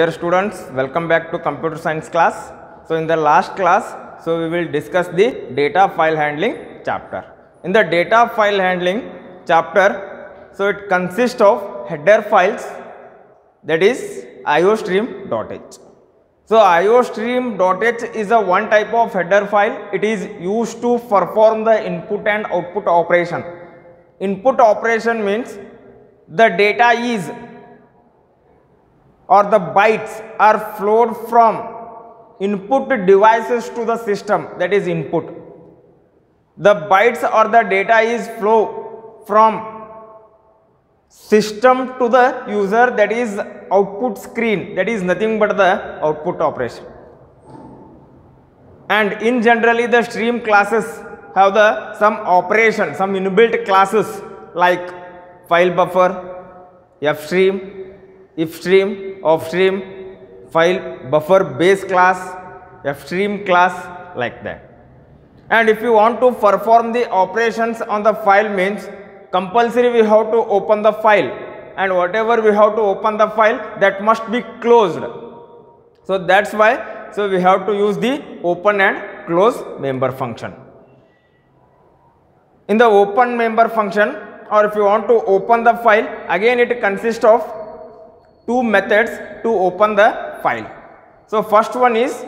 Dear students, welcome back to computer science class. So in the last class, we will discuss the data file handling chapter. In the data file handling chapter, it consists of header files, that is iostream.h. So iostream.h is a one type of header file. It is used to perform the input and output operation. Input operation means the data is or the bytes are flowed from input devices to the system, that is input. The bytes or the data is flow from system to the user, that is output screen, that is nothing but the output operation. And in generally the stream classes have the some operation, some inbuilt classes like file buffer, fstream, ifstream, offstream, file buffer base class, fstream class, like that. And if you want to perform the operations on the file means compulsory we have to open the file, and whatever we have to open the file that must be closed. So that's why we have to use the open and close member function. In the open member function, or if you want to open the file, again it consists of two methods to open the file. So first one is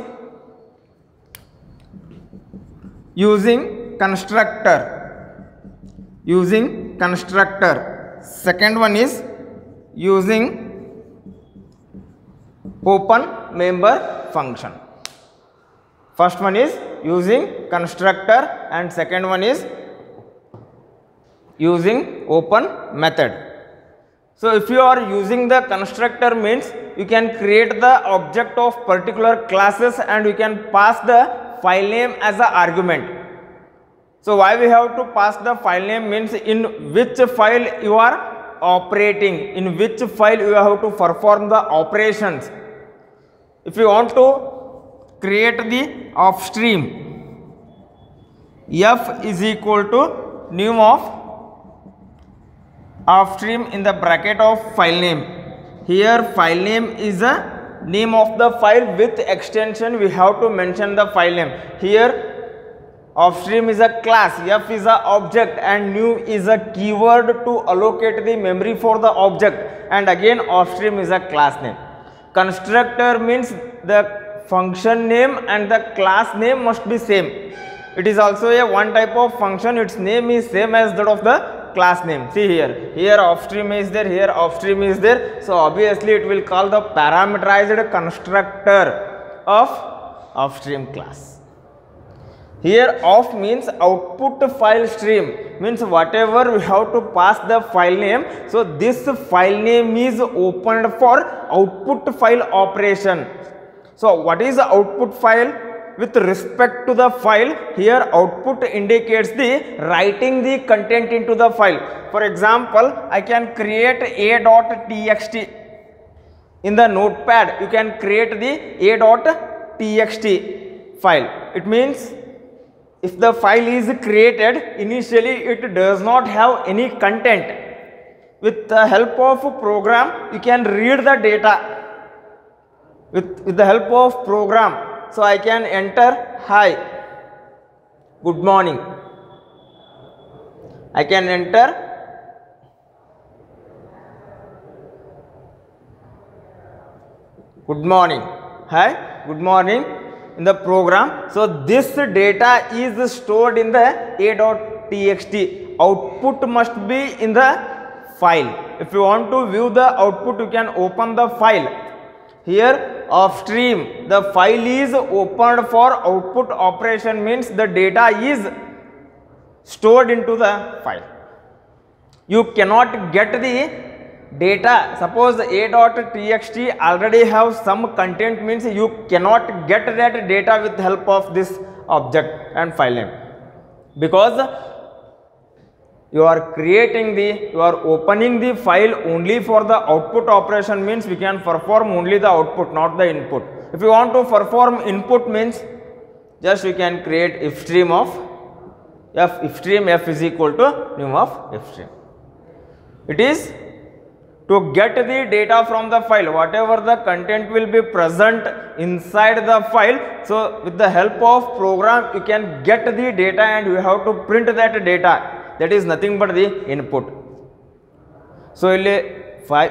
using constructor, second one is using open member function. First one is using constructor and second one is using open method. So if you are using the constructor means you can create the object of particular classes and you can pass the file name as an argument. So why we have to pass the file name means in which file you are operating, in which file you have to perform the operations. If you want to create the offstream, f is equal to name of offstream in the bracket of file name. Here file name is a name of the file with extension, we have to mention the file name. Here offstream is a class, f is a object and new is a keyword to allocate the memory for the object, and again offstream is a class name. Constructor means the function name and the class name must be same. It is also a one type of function, its name is same as that of the class name. See here offstream is there, here offstream is there, so obviously it will call the parameterized constructor of offstream class. Here off means output file stream, means whatever we have to pass the file name, so this file name is opened for output file operation. So what is the output file? With respect to the file, here output indicates the writing the content into the file. For example, I can create a.txt. In the notepad, you can create the a.txt file. It means if the file is created, initially it does not have any content. With the help of a program, you can read the data. With the help of program, so I can enter hi, good morning. I can enter good morning, hi, good morning in the program. So this data is stored in the a.txt. Output must be in the file. If you want to view the output, you can open the file. Here offstream, the file is opened for output operation means the data is stored into the file. You cannot get the data. Suppose a.txt already have some content means you cannot get that data with help of this object and file name, because you are opening the file only for the output operation means we can perform only the output, not the input. If you want to perform input means just you can create ifstream of ifstream, f is equal to name of ifstream. It is to get the data from the file, whatever the content will be present inside the file. So with the help of program you can get the data and you have to print that data. That is nothing but the input. So ಇಲ್ಲಿ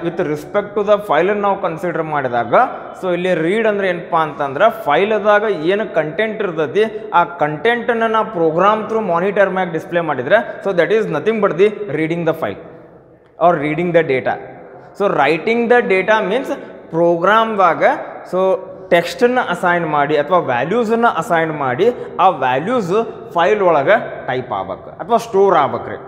with respect to the file ನಾವು consider ಮಾಡಿದಾಗ, so ಇಲ್ಲಿ read ಅಂದ್ರೆ ಏನಪ್ಪಾ ಅಂತಂದ್ರೆ ಫೈಲ್ದಾಗ ಏನು content ಇರ್ತೈತಿ ಆ ಕಂಟೆಂಟನ್ನು ನಾವು ಪ್ರೋಗ್ರಾಮ್ ಥ್ರೂ ಮಾನಿಟರ್ ಮ್ಯಾಗ ಡಿಸ್ಪ್ಲೇ ಮಾಡಿದರೆ, so that is nothing but the reading the file or reading the data. So writing the data means ಪ್ರೋಗ್ರಾಮ್ದಾಗ ಸೊ ಟೆಕ್ಸ್ಟನ್ನು ಅಸೈನ್ ಮಾಡಿ ಅಥವಾ ವ್ಯಾಲ್ಯೂಸನ್ನು ಅಸೈನ್ ಮಾಡಿ ಆ ವ್ಯಾಲ್ಯೂಸ್ ಫೈಲ್ ಒಳಗೆ ಟೈಪ್ ಆಗ್ಬೇಕು ಅಥವಾ ಸ್ಟೋರ್ ಆಗ್ಬೇಕ್ರಿ.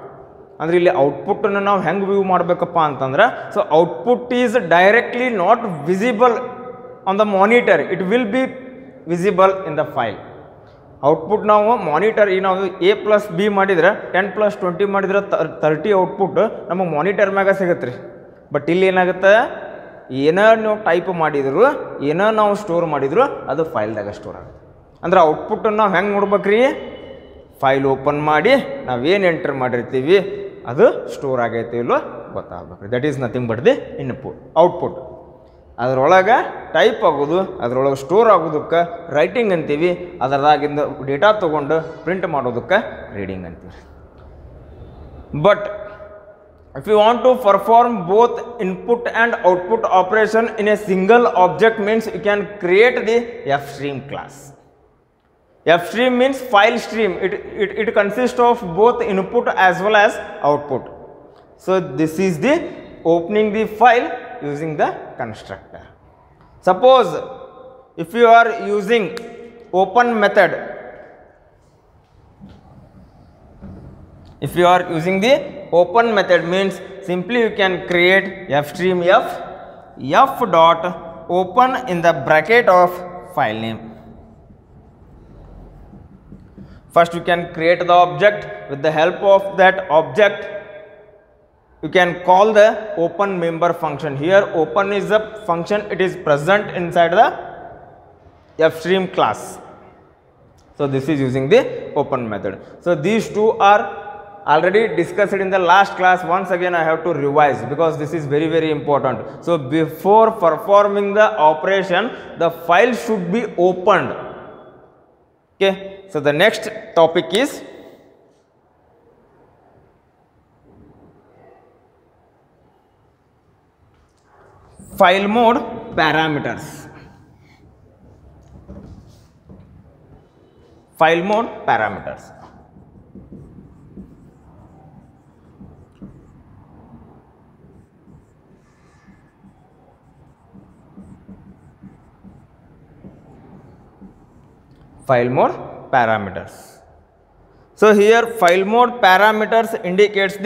ಅಂದರೆ ಇಲ್ಲಿ ಔಟ್ಪುಟ್ಟನ್ನು ನಾವು ಹೆಂಗೆ ವ್ಯೂ ಮಾಡಬೇಕಪ್ಪ ಅಂತಂದ್ರೆ, so output is directly not visible on the monitor, it will be visible in the file. Output ನಾವು ಮಾನಿಟರ್ ಈಗ ನಾವು A+B ಮಾಡಿದರೆ 10+20 ಮಾಡಿದರೆ 30 ಔಟ್ಪುಟ್ ನಮಗೆ ಮಾನಿಟರ್ ಮ್ಯಾಗ ಸಿಗುತ್ತೆ ರೀ. ಬಟ್ ಇಲ್ಲಿ ಏನಾಗುತ್ತೆ, ಏನೋ ನೀವು ಟೈಪ್ ಮಾಡಿದ್ರು ಏನೋ ನಾವು ಸ್ಟೋರ್ ಮಾಡಿದ್ರು ಅದು ಫೈಲ್ದಾಗ ಸ್ಟೋರ್ ಆಗುತ್ತೆ. ಅಂದ್ರೆ ಔಟ್ಪುಟ್ಟನ್ನು ನಾವು ಹೆಂಗೆ ನೋಡ್ಬೇಕ್ರಿ, ಫೈಲ್ ಓಪನ್ ಮಾಡಿ ನಾವೇನು ಎಂಟರ್ ಮಾಡಿರ್ತೀವಿ ಅದು ಸ್ಟೋರ್ ಆಗೈತೆ ಇಲ್ಲೋ ಗೊತ್ತಾಗಬೇಕು. That is nothing but the input. Output ಅದರೊಳಗೆ ಟೈಪ್ ಆಗೋದು, ಅದರೊಳಗೆ ಸ್ಟೋರ್ ಆಗೋದಕ್ಕೆ ರೈಟಿಂಗ್ ಅಂತೀವಿ, ಅದರದಾಗಿಂದ ಡೇಟಾ ತೊಗೊಂಡು ಪ್ರಿಂಟ್ ಮಾಡೋದಕ್ಕೆ ರೀಡಿಂಗ್ ಅಂತೀವಿ. But if you want to perform both input and output operation in a single object means you can create the fstream class. Fstream means file stream. It consists of both input as well as output. So this is the opening the file using the constructor. Suppose if you are using open method, if you are using the open method means simply you can create fstream f dot open in the bracket of file name. First you can create the object. With the help of that object you can call the open member function. Here open is a function, it is present inside the fstream class. So this is using the open method. So these two are already discussed in the last class. Once again I have to revise because this is very very important. So before performing the operation the file should be opened. Okay, so the next topic is file mode parameters. File mode parameters. File mode parameters. So here file mode parameters indicates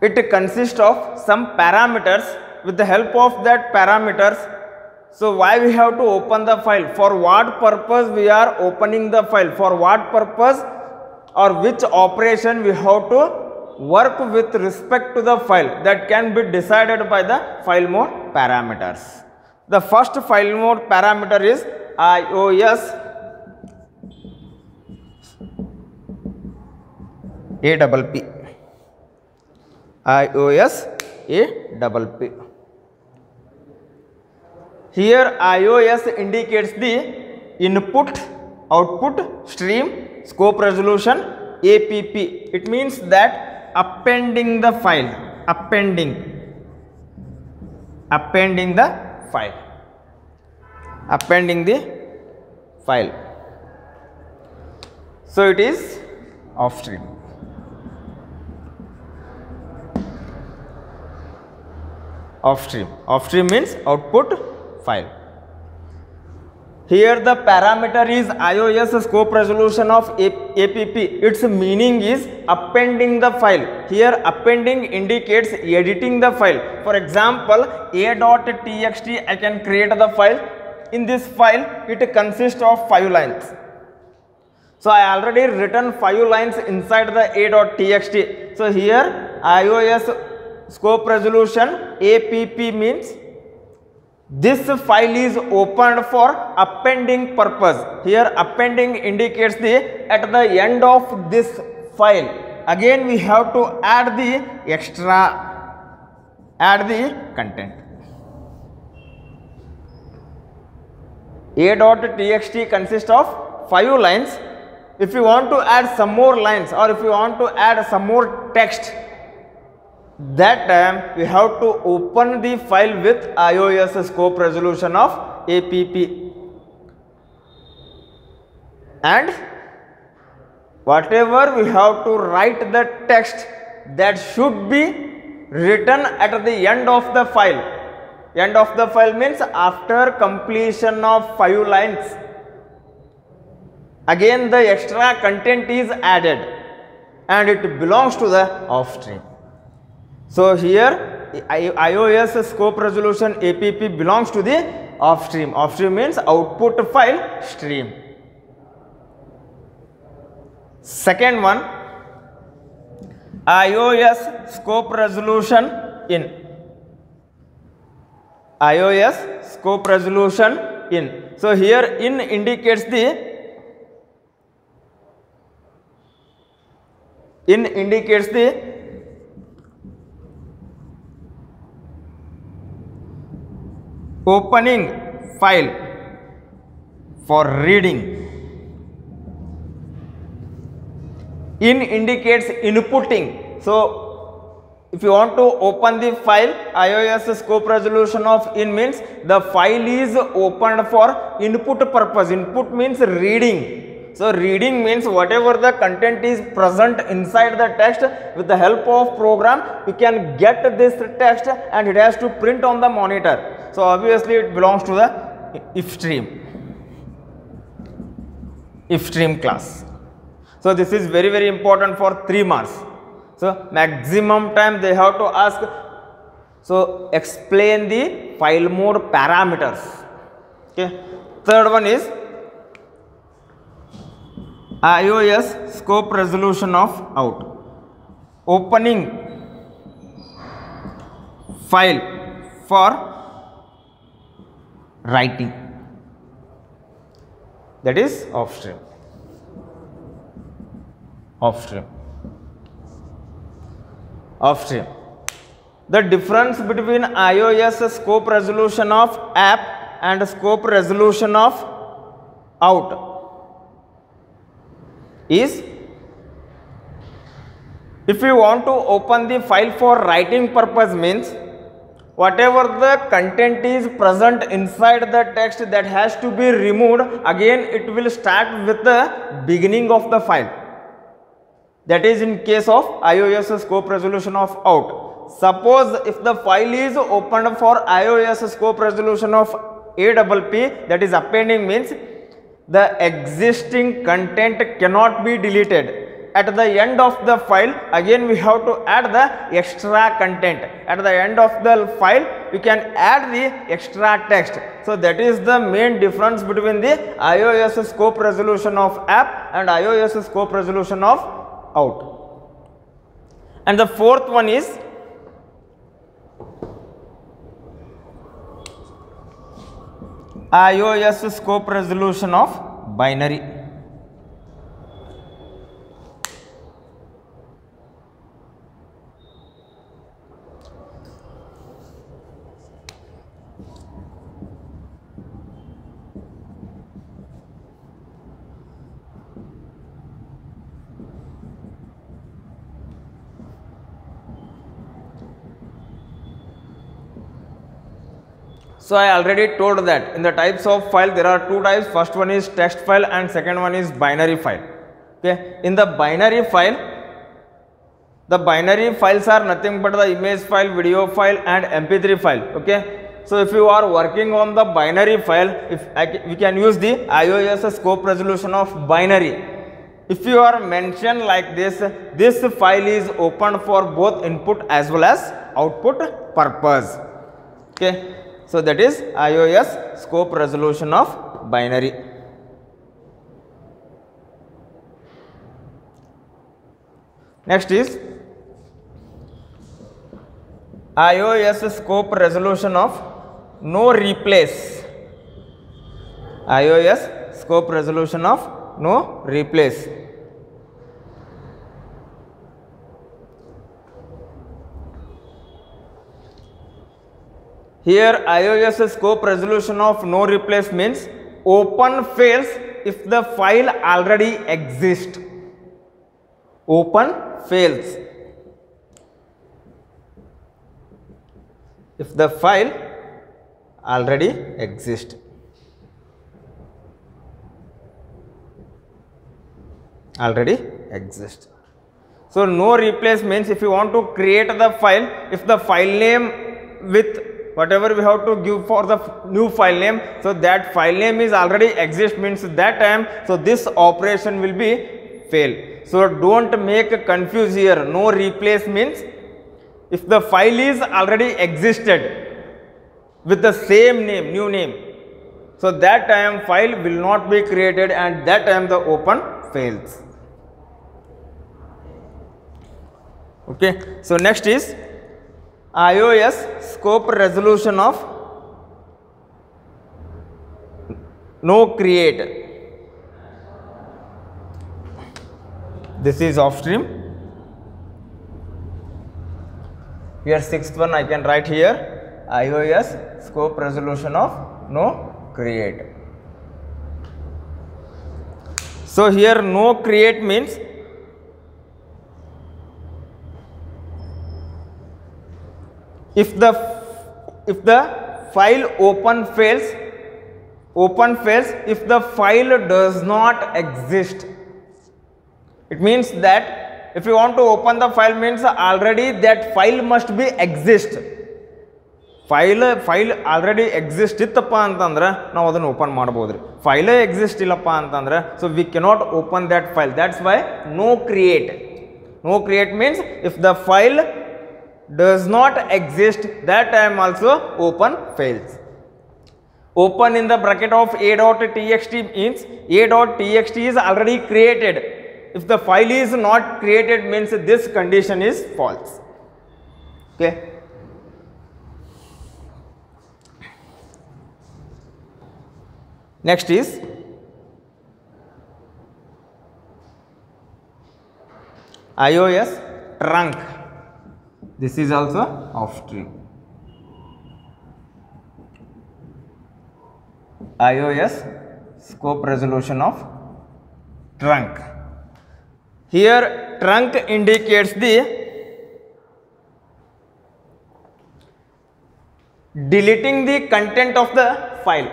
it consists of some parameters. With the help of that parameters, so why we have to open the file, for what purpose we are opening the file, for what purpose or which operation we have to work with respect to the file, that can be decided by the file mode parameters. The first file mode parameter is iOS APP. iOS APP. Here iOS indicates the input, output, stream, scope resolution, APP. It means that appending the file, appending the file, appending the file. So it is off stream. Off stream means output file. Here the parameter is iOS scope resolution of APP. Its meaning is appending the file. Here appending indicates editing the file. For example, a.txt I can create the file. In this file it consists of 5 lines. So I already written 5 lines inside the a.txt. So here iOS scope resolution APP means this file is opened for appending purpose. Here appending indicates at the end of this file again we have to add the extra add the content. A.txt consists of 5 lines. If you want to add some more lines or if you want to add some more text, that time we have to open the file with iOS scope resolution of app, and whatever we have to write the text, that should be written at the end of the file. End of the file means after completion of 5 lines, again the extra content is added and it belongs to the off stream. So here iOS scope resolution app belongs to the off stream. Off stream means output file stream. Second one, iOS scope resolution in. iOS scope resolution in. So here in indicates the opening file for reading. In indicates inputting. So if you want to open the file, iOS scope resolution of in means the file is opened for input purpose. Input means reading. So reading means whatever the content is present inside the text, with the help of program you can get this text and it has to print on the monitor. So obviously it belongs to the if stream class. So this is very, very important for 3 marks. So maximum time they have to ask. So explain the file mode parameters. Okay. Third one is iOS scope resolution of out. Opening file for writing. That is off stream. Off stream. The difference between iOS scope resolution of app and scope resolution of out is, if you want to open the file for writing purpose means whatever the content is present inside the text, that has to be removed. Again it will start with the beginning of the file. That is in case of iOS scope resolution of out. Suppose if the file is opened for iOS scope resolution of APP, that is appending means the existing content cannot be deleted. At the end of the file, again we have to add the extra content. At the end of the file, we can add the extra text. So that is the main difference between the iOS scope resolution of app and iOS scope resolution of out. And the fourth one is iOS scope resolution of binary. So I already told that in the types of file there are 2 types. First one is text file and second one is binary file. Okay. In the binary file, the binary files are nothing but the image file, video file and MP3 file. Okay. So if you are working on the binary file, we can use the iOS scope resolution of binary. If you are mentioned like this file is opened for both input as well as output purpose. Okay. So that is iOS scope resolution of binary. Next is iOS scope resolution of no replace. iOS scope resolution of no replace. Here iOS scope resolution of no replace means open fails if the file already exists. Open fails if the file already exists. So no replace means if you want to create the file, if the file name with whatever we have to give for the new file name, so that file name is already exist means that time, so this operation will be fail. So don't make confuse here. No replace means if the file is already existed with the same name, new name, so that time file will not be created and that time the open fails. Okay, so next is iOS scope resolution of no create. This is off stream. Here sixth one I can write here, iOS scope resolution of no create. So here no create means if the file open fails if the file does not exist. It means that if you want to open the file means already that file must be exist. File already exist ittappa antandre now adannu open madabodri. File exist illappa antandre so we cannot open that file. That's why no create. No create means if the file does not exist, that time also open fails. Open in the bracket of a.txt means a.txt is already created. If the file is not created means this condition is false. Okay. Next is iOS trunk. This is also off stream. iOS scope resolution of trunk. Here trunk indicates the deleting the content of the file.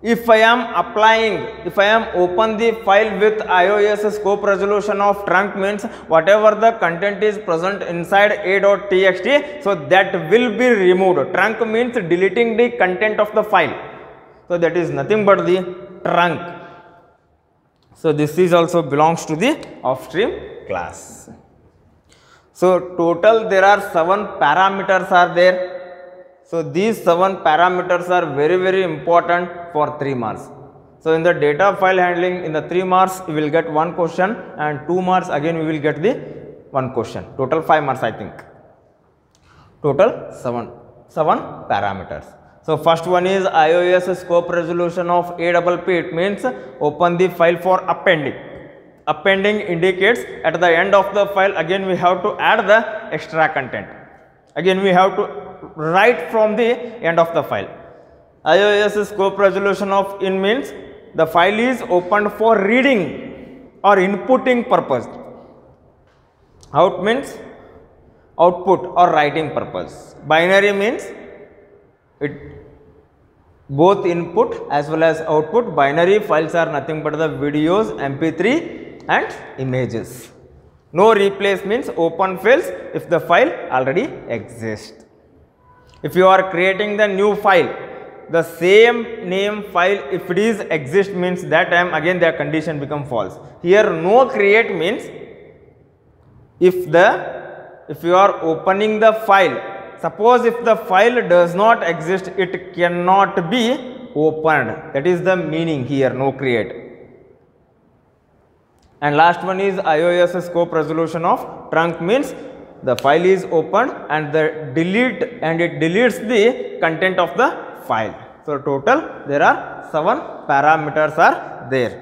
If I am open the file with iOS scope resolution of trunk means whatever the content is present inside a.txt, so that will be removed. Trunk means deleting the content of the file. So that is nothing but the trunk. So this is also belongs to the off stream class. So total there are 7 parameters are there. So these 7 parameters are very important for 3 marks. So in the data file handling, in the 3 marks you will get 1 question and 2 marks again we will get the 1 question. Total 5 marks I think. Total 7 parameters. So first one is iOS scope resolution of APP. It means open the file for appending. Appending indicates at the end of the file again we have to add the extra content. Again we have to write from the end of the file. iOS scope resolution of in means the file is opened for reading or inputting purpose. Out means output or writing purpose. Binary means it both input as well as output. Binary files are nothing but the videos, MP3 and images. No replace means open fails if the file already exists. If you are creating the new file, the same name file if it is exist means that time again the condition become false. Here no create means if you are opening the file, suppose if the file does not exist, it cannot be opened. That is the meaning here, no create. And last one is iOS scope resolution of trunk means the file is opened and it deletes the content of the file. So total there are 7 parameters are there.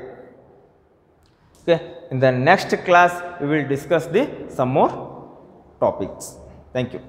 Okay. In the next class we will discuss some more topics. Thank you.